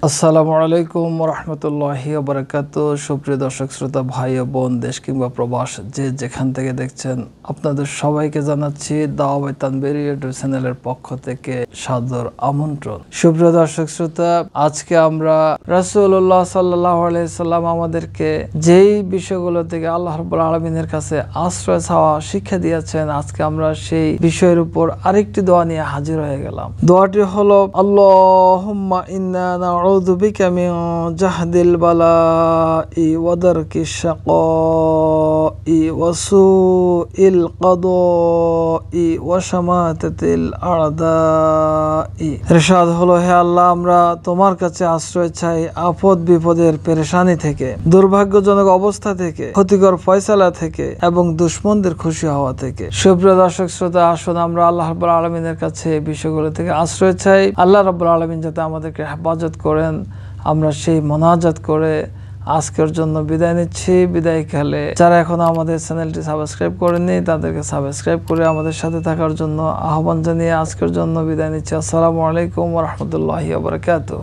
আসসালামু আলাইকুম রহমতুল্লাহি বারাকাতুহু। সুপ্রিয় দর্শক শ্রোতা ভাই ও বোন, দেশ কিংবা প্রবাস যে যেখান থেকে দেখছেন, আপনাদের সবাইকে জানাচ্ছি দাওয়াত তানবীর ইউটিউব চ্যানেলের পক্ষ থেকে সাদর আমন্ত্রণ। সুপ্রিয় দর্শক শ্রোতা, আজকে আমরা রাসূলুল্লাহ সাল্লাল্লাহু আলাইহি সাল্লাম আমাদেরকে যেই বিষয়গুলো থেকে আল্লাহ রাব্বুল আলামিনের কাছে আশ্রয় চাওয়া শিক্ষা দিয়েছেন, আজকে আমরা সেই বিষয়ের উপর আরেকটি দোয়া নিয়ে হাজির হয়ে গেলাম। দোয়াটি হলো, আল্লাহুম্মা ইন্না নাউযু বিকা মিন জাহদিল বালাই ওয়া দারকিশ শাকাই ওয়া সুইল কাদাই ওয়া শামাতাতিল আ'দাই। ইরশাদ হলো, হে আল্লাহ, আমরা তোমার কাছে আশ্রয় চাই আপদ বিপদের পেরেশানি থেকে, দুর্ভাগ্যজনক অবস্থা থেকে, ক্ষতিকর ফয়সালা থেকে এবং দুশমনদের খুশি হওয়া থেকে। সুপ্রিয় দর্শক শ্রোতা, আসুন আমরা আল্লাহ রাব্বুল আলামিনের কাছে এই বিষয়গুলো থেকে আশ্রয় চাই। আল্লাহ রাব্বুল আলামিন যাতে আমাদেরকে হেফাজত করেন, আমরা সেই মোনাজাত করে আজকের জন্য বিদায় নিচ্ছি। বিদায়কালে যারা এখনো আমাদের চ্যানেলটি সাবস্ক্রাইব করেননি, তাদেরকে সাবস্ক্রাইব করে আমাদের সাথে থাকার জন্য আহ্বান জানিয়ে আজকের জন্য বিদায় নিচ্ছি। আসসালামু আলাইকুম ওয়া রাহমাতুল্লাহি ওয়া বারাকাতুহু।